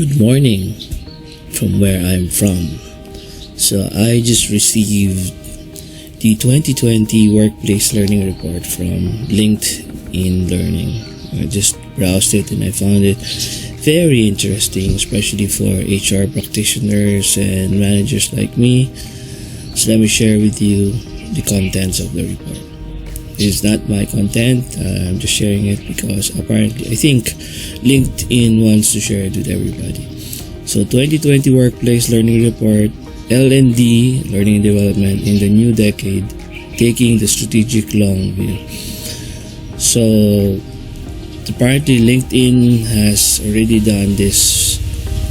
Good morning from where I'm from. So I just received the 2020 Workplace Learning Report from LinkedIn Learning. I just browsed it and I found it very interesting, especially for HR practitioners and managers like me. So let me share with you the contents of the report. It's not my content. I'm just sharing it because apparently I think LinkedIn wants to share it with everybody. So 2020 Workplace Learning Report, L&D, Learning and Development in the New Decade, Taking the Strategic Long View. So apparently LinkedIn has already done this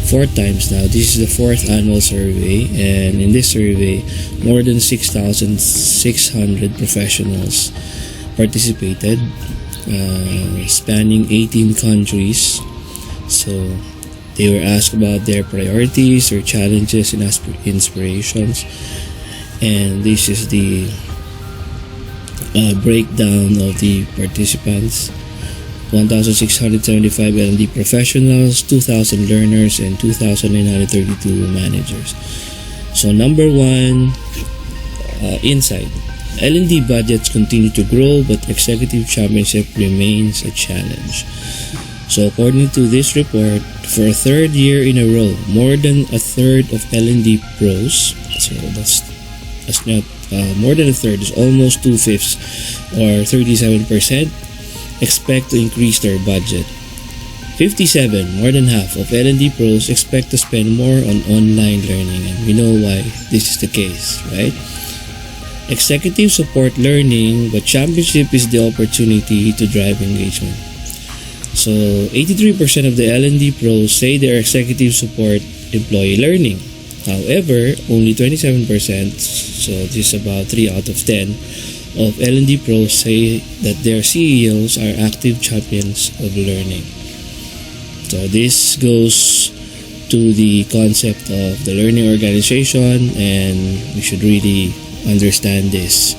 4 times now. This is the 4th annual survey, and in this survey, more than 6,600 professionals participated, spanning 18 countries. So they were asked about their priorities, their challenges, and inspirations. And this is the breakdown of the participants. 1,675 L&D professionals, 2,000 learners, and 2,932 managers. So number 1, insight. L&D budgets continue to grow, but executive championship remains a challenge. So according to this report, for a 3rd year in a row, more than a third of L&D pros, so that's not more than a third, is almost 2/5 or 37%, expect to increase their budget. 57, more than half of L&D pros expect to spend more on online learning, and we know why this is the case, right? Executives support learning, but championship is the opportunity to drive engagement. So 83% of the L&D pros say their executives support employee learning. However, only 27%, so this is about 3 out of 10, of L&D pros say that their CEOs are active champions of learning. So this goes to the concept of the learning organization, and we should really understand this.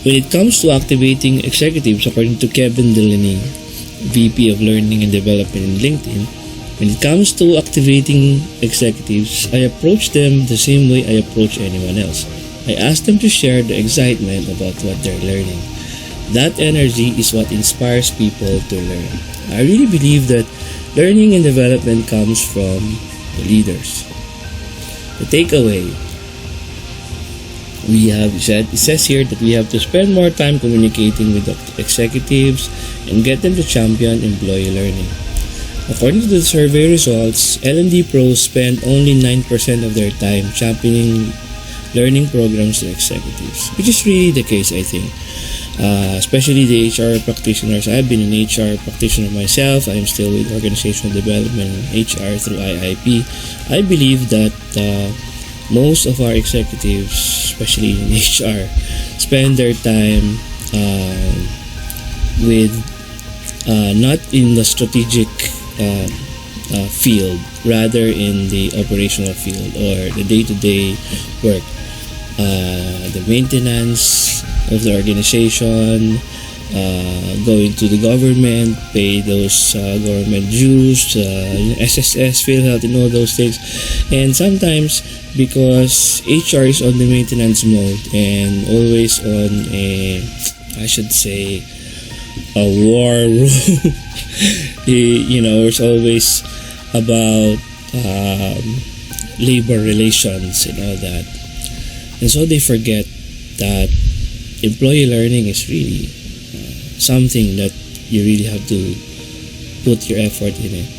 When it comes to activating executives, according to Kevin Delaney, VP of Learning and Development in LinkedIn, when it comes to activating executives, I approach them the same way I approach anyone else. I ask them to share the excitement about what they're learning. That energy is what inspires people to learn. I really believe that learning and development comes from the leaders. The takeaway, it says here that we have to spend more time communicating with the executives and get them to champion employee learning. According to the survey results, L&D pros spend only 9% of their time championing learning programs to executives, which is really the case, I think. Especially the HR practitioners. I've been an HR practitioner myself. I'm still with organizational development and HR through IIP. I believe that most of our executives, especially in HR, spend their time with not in the strategic field, rather in the operational field or the day-to-day work. The maintenance of the organization, going to the government, pay those government dues, SSS, PhilHealth, and all those things. And sometimes, because HR is on the maintenance mode and always on a war room, it's always about labor relations and all that. And so they forget that employee learning is really something that you really have to put your effort in it.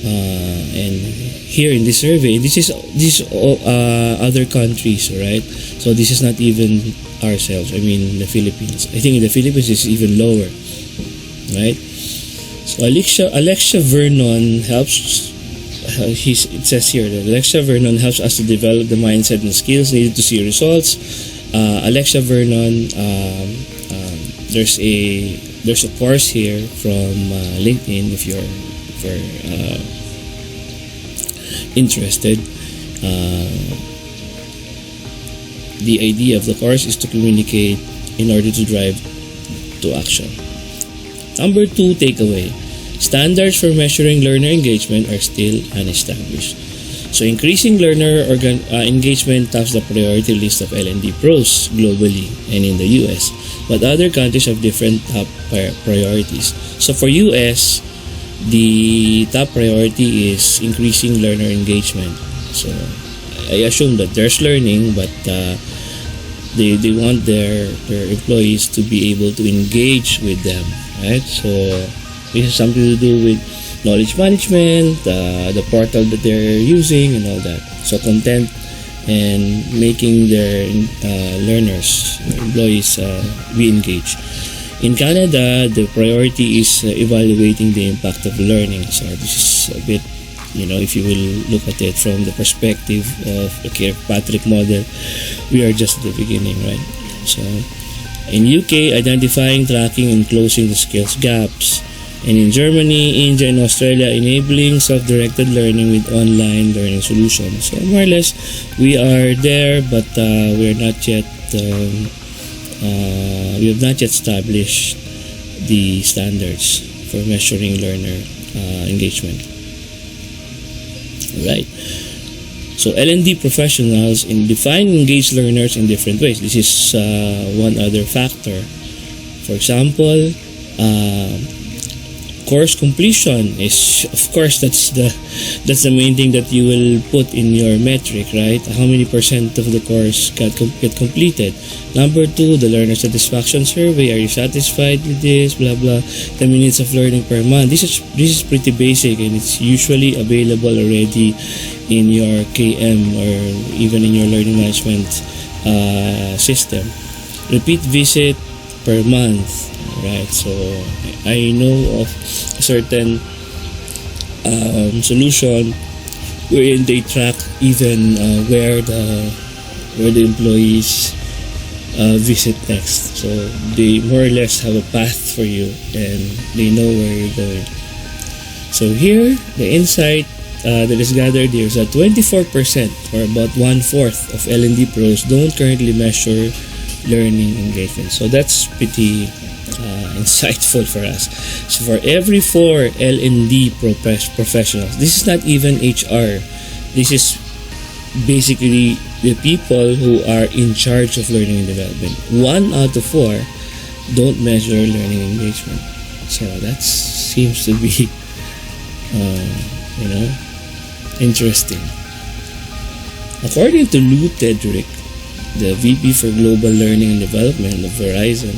And here in this survey, this is other countries, right? So this is not even ourselves. I mean, the Philippines. I think in the Philippines it's even lower, right? So Alexia Vernon helps. It says here that Alexia Vernon helps us to develop the mindset and skills needed to see results. Alexia Vernon, there's a course here from LinkedIn if you're interested. The idea of the course is to communicate in order to drive to action. Number 2 takeaway. Standards for measuring learner engagement are still unestablished. So increasing learner engagement tops the priority list of L&D pros globally and in the US. But other countries have different top priorities. So for US, the top priority is increasing learner engagement. So I assume that there's learning, but they want their employees to be able to engage with them, right? So this has something to do with knowledge management, the portal that they're using, and all that. So content and making their learners, employees, be engaged. In Canada, the priority is evaluating the impact of learning. So this is a bit, if you will look at it from the perspective of the Kirkpatrick model, we are just at the beginning, right? So in UK, identifying, tracking, and closing the skills gaps. And in Germany, India, and Australia, enabling self-directed learning with online learning solutions. So more or less, we are there, but we are not yet. We have not yet established the standards for measuring learner engagement. Right. So L&D professionals define engaged learners in different ways. This is one other factor. For example, course completion is, of course, that's the main thing that you will put in your metric, right? How many percent of the course get completed? Number 2, the learner satisfaction survey. Are you satisfied with this? Blah blah. The minutes of learning per month. This is pretty basic, and it's usually available already in your KM or even in your learning management system. Repeat visit per month. Right, so I know of a certain solution wherein they track even where the employees visit next. So they more or less have a path for you, and they know where you're going. So here, the insight that is gathered here is that 24%, or about 1/4 of L&D pros, don't currently measure learning engagement. So that's pretty insightful for us. So for every 4 L&D professionals, this is not even HR. This is basically the people who are in charge of learning and development. 1 out of 4 don't measure learning engagement. So that seems to be, interesting. According to Lou Tedrick, the VP for Global Learning and Development of Verizon,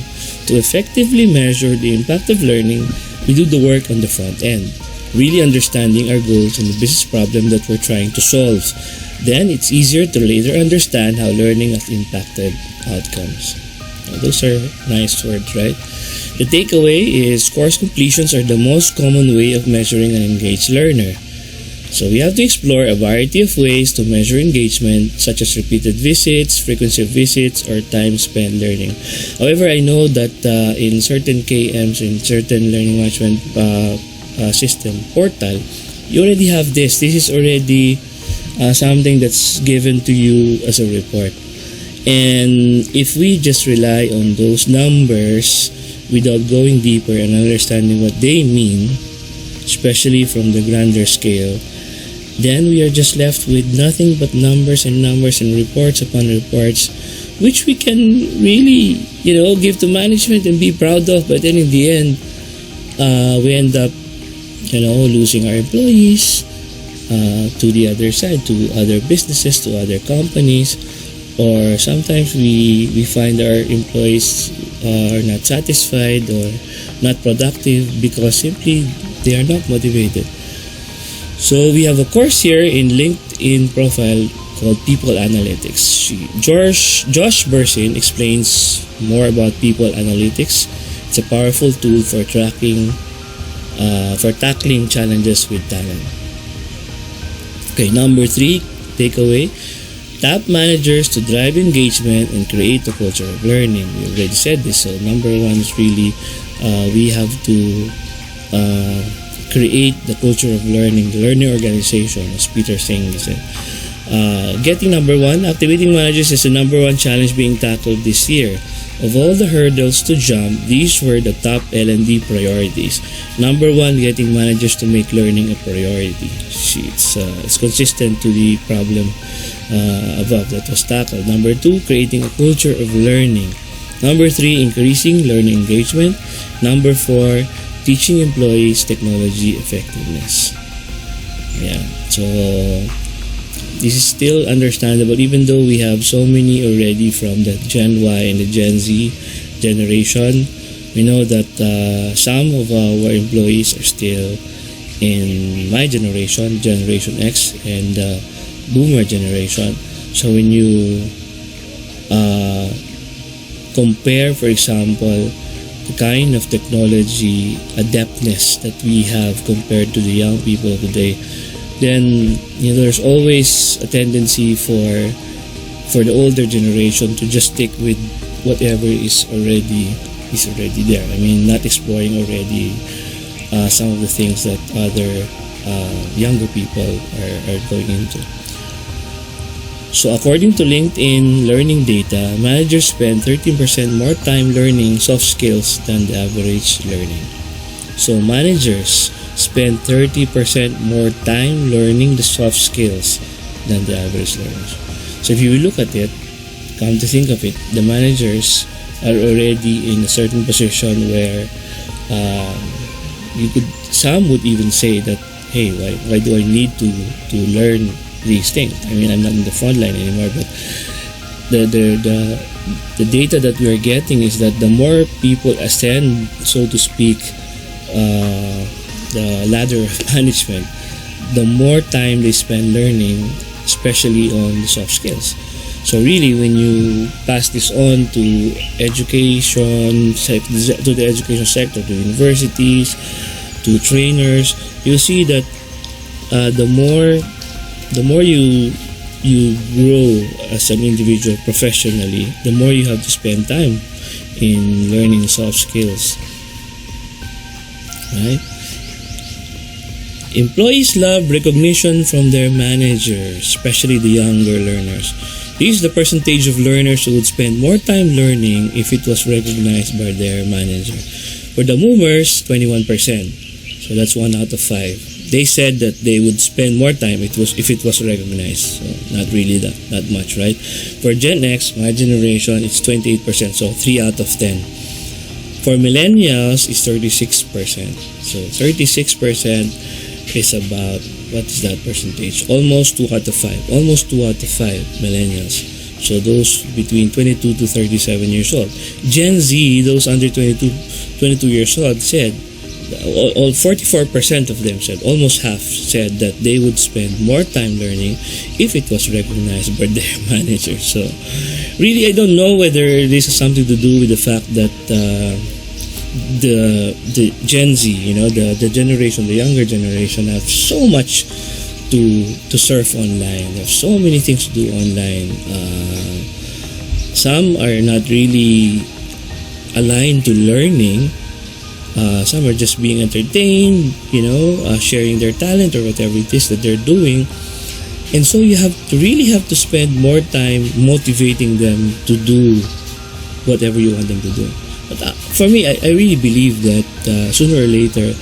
to effectively measure the impact of learning, we do the work on the front end, really understanding our goals and the business problem that we're trying to solve. Then it's easier to later understand how learning has impacted outcomes. Now, those are nice words, right? The takeaway is course completions are the most common way of measuring an engaged learner. So we have to explore a variety of ways to measure engagement, such as repeated visits, frequency of visits, or time spent learning. However, I know that in certain KMs, in certain learning management system portal, you already have this. This is already something that's given to you as a report. And if we just rely on those numbers without going deeper and understanding what they mean, especially from the grander scale, then we are just left with nothing but numbers and numbers and reports upon reports, which we can really, give to management and be proud of. But then in the end, we end up, losing our employees to the other side, to other businesses, to other companies. Or sometimes we find our employees are not satisfied or not productive because simply they are not motivated. So we have a course here in LinkedIn profile called People Analytics. Josh Bursin explains more about People Analytics. It's a powerful tool for tackling challenges with talent. Okay, number 3 takeaway: top managers to drive engagement and create a culture of learning. We already said this. So number 1 is really we have to create the culture of learning, the learning organization, as Peter Singh said. Getting number 1, activating managers is the number 1 challenge being tackled this year. Of all the hurdles to jump, these were the top L&D priorities. Number one, getting managers to make learning a priority. It's consistent to the problem above that was tackled. Number two, creating a culture of learning. Number three, increasing learning engagement. Number four, teaching employees technology effectiveness. Yeah, so this is still understandable even though we have so many already from the Gen Y and the Gen Z generation. We know that some of our employees are still in my generation, Generation X, and Boomer generation. So when you compare, for example, the kind of technology adeptness that we have compared to the young people today, then there's always a tendency for the older generation to just stick with whatever is already there. I mean, not exploring already some of the things that other younger people are going into. So according to LinkedIn learning data, managers spend 13% more time learning soft skills than the average learning. So managers spend 30% more time learning the soft skills than the average learners. So if you look at it, come to think of it, the managers are already in a certain position where some would even say that, hey, why do I need to learn these things? I mean, I'm not in the front line anymore, but the data that we are getting is that the more people ascend, so to speak, the ladder of management, the more time they spend learning, especially on the soft skills. So really, when you pass this on to education, to the education sector, to universities, to trainers, you'll see that the more you grow as an individual professionally, the more you have to spend time in learning soft skills. Right? Employees love recognition from their managers, especially the younger learners. This is the percentage of learners who would spend more time learning if it was recognized by their manager. For the boomers, 21%. So that's 1 out of 5. They said that they would spend more time if it was recognized. So not really that much, right? For Gen X, my generation, it's 28%. So 3 out of 10. For millennials, it's 36%. So 36% is about, what is that percentage? Almost 2 out of 5. Almost 2 out of 5 millennials. So those between 22 to 37 years old. Gen Z, those under 22 years old, said, all 44% of them said, almost half said that they would spend more time learning if it was recognized by their manager. So really, I don't know whether this has something to do with the fact that the Gen Z, the generation, the younger generation, have so much to surf online. They have so many things to do online. Some are not really aligned to learning. Some are just being entertained, sharing their talent or whatever it is that they're doing. And so you really have to spend more time motivating them to do whatever you want them to do. But for me, I really believe that sooner or later,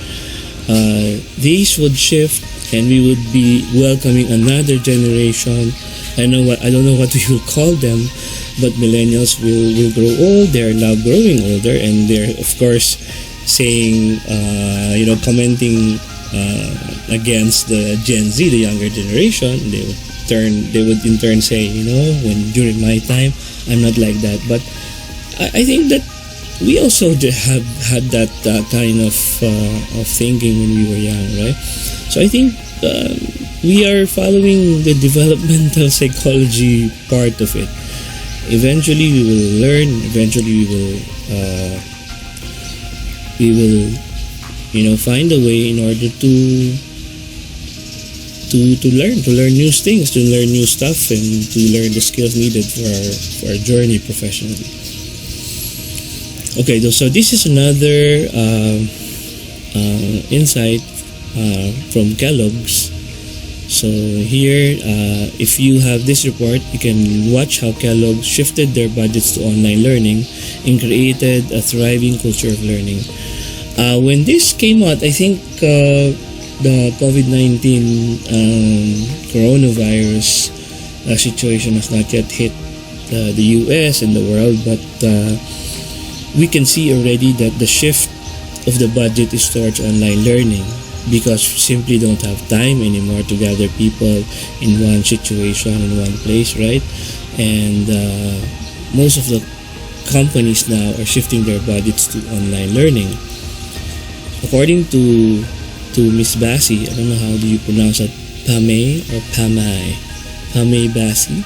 these would shift and we would be welcoming another generation. I don't know what we will call them, but millennials will grow old. They're now growing older, and they're, of course, saying, commenting against the Gen Z, the younger generation. They would in turn say, when during my time, I'm not like that. But I think that we also have had that kind of thinking when we were young, right? So I think we are following the developmental psychology part of it. Eventually, we will learn. Eventually, we will find a way in order to learn new things, to learn new stuff, and to learn the skills needed for our journey professionally. Okay, so this is another insight from Kelloggs. So here, if you have this report, you can watch how Kellogg shifted their budgets to online learning and created a thriving culture of learning. When this came out, I think the COVID-19 coronavirus situation has not yet hit the US and the world, but we can see already that the shift of the budget is towards online learning, because we simply don't have time anymore to gather people in one situation, in one place, right? And most of the companies now are shifting their budgets to online learning. According to Miss Bassi, I don't know how do you pronounce it, Pame or Pame Bassi.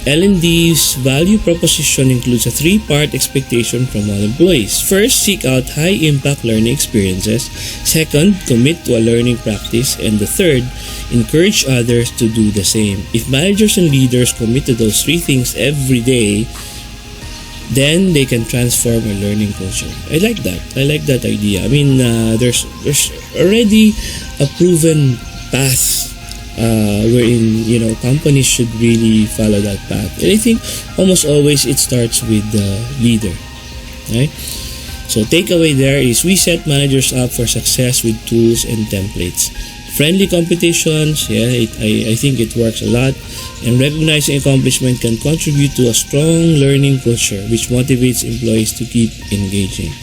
L&D's value proposition includes a three-part expectation from all employees. First, seek out high-impact learning experiences. Second, commit to a learning practice. And the third, encourage others to do the same. If managers and leaders commit to those three things every day, then they can transform a learning culture. I like that. I like that idea. I mean, there's already a proven path wherein companies should really follow that path. And I think almost always it starts with the leader, right? So takeaway there is we set managers up for success with tools and templates. Friendly competitions, I think it works a lot. And recognizing accomplishment can contribute to a strong learning culture which motivates employees to keep engaging.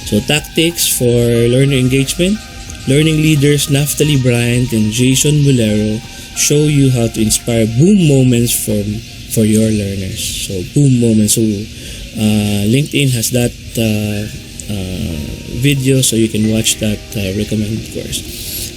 So tactics for learner engagement. Learning leaders Naftali Bryant and Jason Mulero show you how to inspire boom moments for your learners. So boom moments. So LinkedIn has that video, so you can watch that recommended course.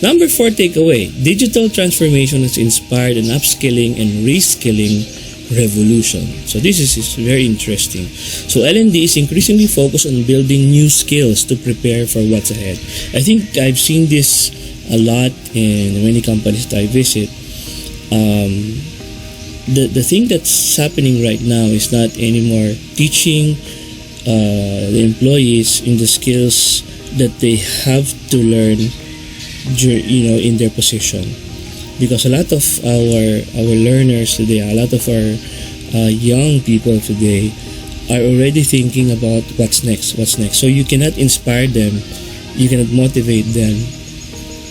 Number 4 takeaway: digital transformation has inspired an upskilling and reskilling revolution. So this is very interesting. So L&D is increasingly focused on building new skills to prepare for what's ahead. I think I've seen this a lot in many companies that I visit. The thing that's happening right now is not anymore teaching the employees in the skills that they have to learn in their position, because a lot of our learners today, a lot of our young people today are already thinking about what's next. So you cannot inspire them, you cannot motivate them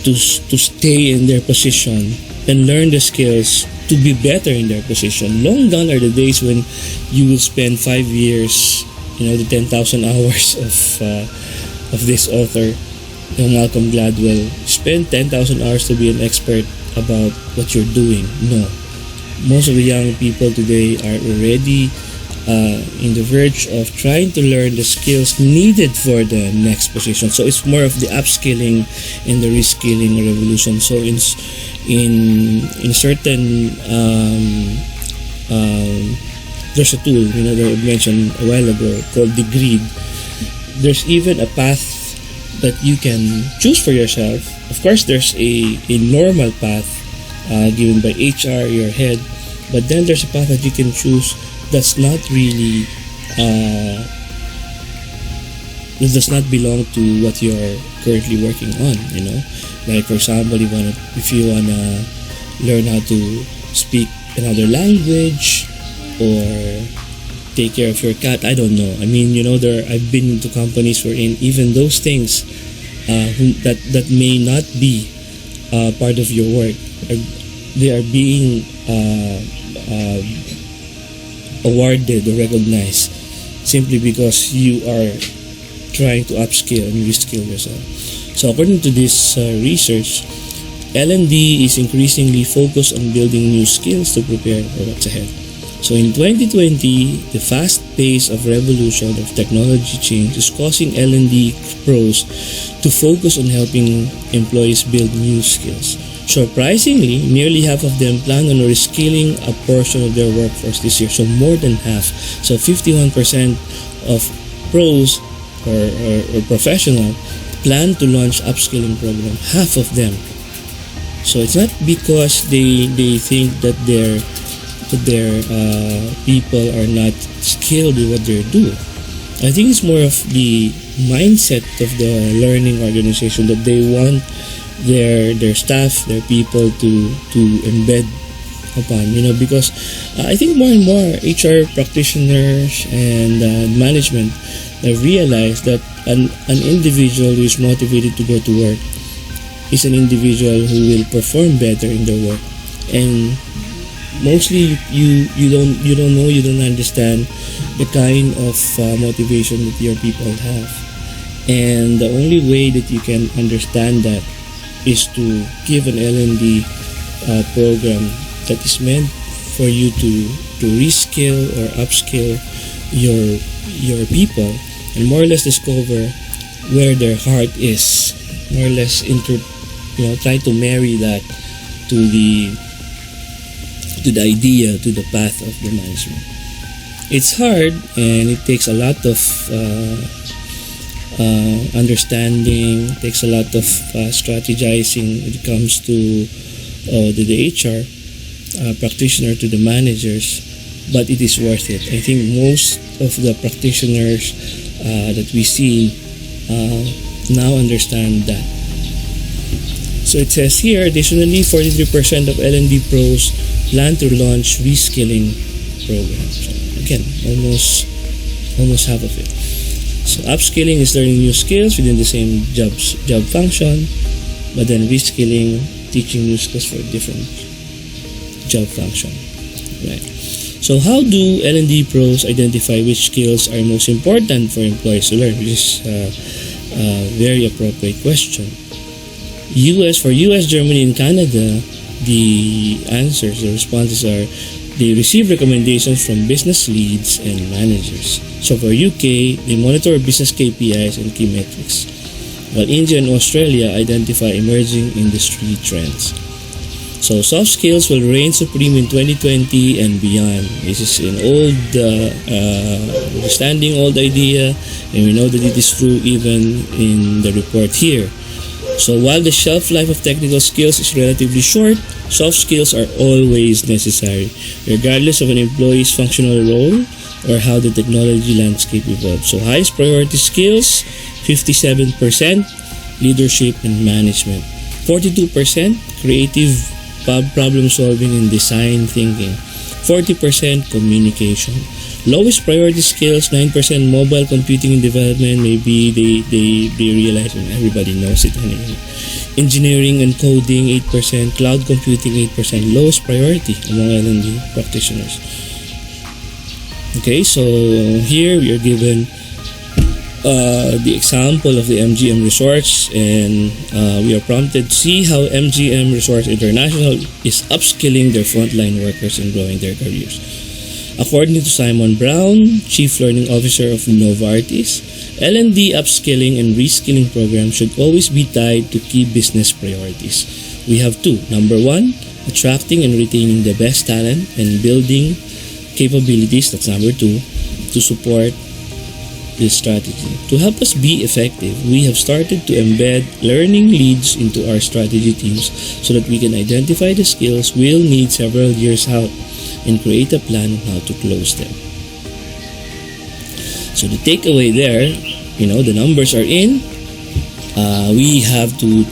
to stay in their position and learn the skills to be better in their position. Long gone are the days when you will spend 5 years, the 10,000 hours of this author, Malcolm Gladwell, spend 10,000 hours to be an expert about what you're doing. No. Most of the young people today are already in the verge of trying to learn the skills needed for the next position. So it's more of the upskilling and the reskilling revolution. So in certain there's a tool that I mentioned a while ago called the grid. There's even a path that you can choose for yourself. Of course, there's a normal path given by HR, your head, but then there's a path that you can choose that's not really that does not belong to what you're currently working on. Like for example, if you wanna learn how to speak another language or take care of your cat, I don't know. I mean, I've been to companies wherein even those things that may not be part of your work, they are being awarded or recognized simply because you are trying to upskill and reskill yourself. So according to this research, L&D is increasingly focused on building new skills to prepare for what's ahead. So in 2020, the fast pace of revolution of technology change is causing L&D pros to focus on helping employees build new skills. Surprisingly, nearly half of them plan on reskilling a portion of their workforce this year. So more than half. So 51% of pros or professional plan to launch upskilling program. Half of them. So it's not because they think that their people are not skilled with what they're doing. I think it's more of the mindset of the learning organization that they want their staff, their people to embed upon, because I think more and more HR practitioners and management have realized that an individual who is motivated to go to work is an individual who will perform better in their work. And mostly you don't know, you don't understand the kind of motivation that your people have, and the only way that you can understand that is to give an L&D program that is meant for you to reskill or upskill your people, and more or less discover where their heart is, more or less try to marry that to the idea, to the path of the management. It's hard, and it takes a lot of understanding, takes a lot of strategizing when it comes to the HR practitioner to the managers, but it is worth it. I think most of the practitioners that we see now understand that. So it says here, additionally, 43% of L&D pros plan to launch reskilling programs. So again, almost half of it. So upskilling is learning new skills within the same job function, but then reskilling, teaching new skills for a different job function. Right. So how do L&D pros identify which skills are most important for employees to learn? Which is a very appropriate question. For US, Germany, and Canada, the responses are they receive recommendations from business leads and managers. So for UK, they monitor business KPIs and key metrics, while India and Australia identify emerging industry trends. So soft skills will reign supreme in 2020 and beyond. This is an standing old idea, and we know that it is true even in the report here. So while the shelf life of technical skills is relatively short, soft skills are always necessary, regardless of an employee's functional role or how the technology landscape evolves. So highest priority skills, 57%, leadership and management. 42%, creative problem solving and design thinking. 40%, communication. Lowest priority skills, 9%, mobile computing and development. Maybe they realize, and everybody knows it anyway. Engineering and coding, 8%. Cloud computing, 8%. Lowest priority among L&D practitioners. Okay, so here we are given the example of the MGM Resorts, and we are prompted to see how MGM Resorts International is upskilling their frontline workers and growing their careers. According to Simon Brown, Chief Learning Officer of Novartis, L&D upskilling and reskilling programs should always be tied to key business priorities. We have two. Number one, attracting and retaining the best talent and building capabilities, that's number two, to support this strategy. To help us be effective, we have started to embed learning leads into our strategy teams so that we can identify the skills we'll need several years out and create a plan on how to close them. So the takeaway there, the numbers are in. We have to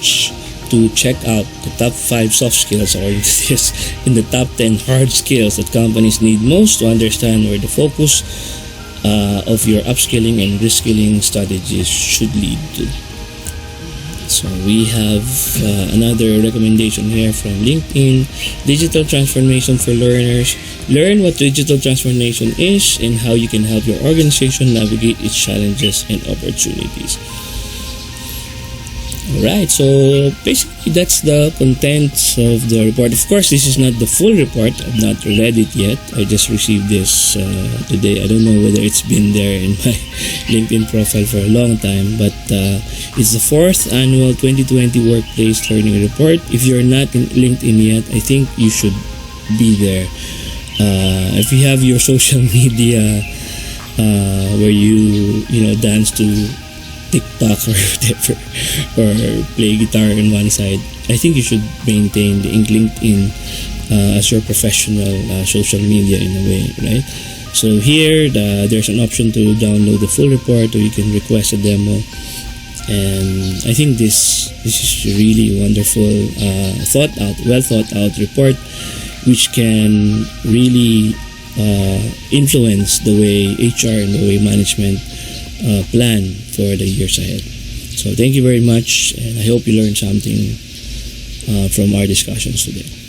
check out the top 5 soft skills according to this and the top 10 hard skills that companies need most to understand where the focus of your upskilling and reskilling strategies should lead to. So we have another recommendation here from LinkedIn. Digital transformation for learners. Learn what digital transformation is and how you can help your organization navigate its challenges and opportunities. Alright, so basically that's the contents of the report. Of course, this is not the full report. I've not read it yet. I just received this today. I don't know whether it's been there in my LinkedIn profile for a long time, but it's the 4th annual 2020 Workplace Learning Report. If you're not in LinkedIn yet, I think you should be there. If you have your social media where you dance to TikTok or whatever, or play guitar on one side, I think you should maintain the LinkedIn as your professional social media in a way, right? So here, there's an option to download the full report, or you can request a demo. And I think this is really wonderful, well thought out report, which can really influence the way HR and the way management plan for the years ahead. So thank you very much, and I hope you learned something from our discussions today.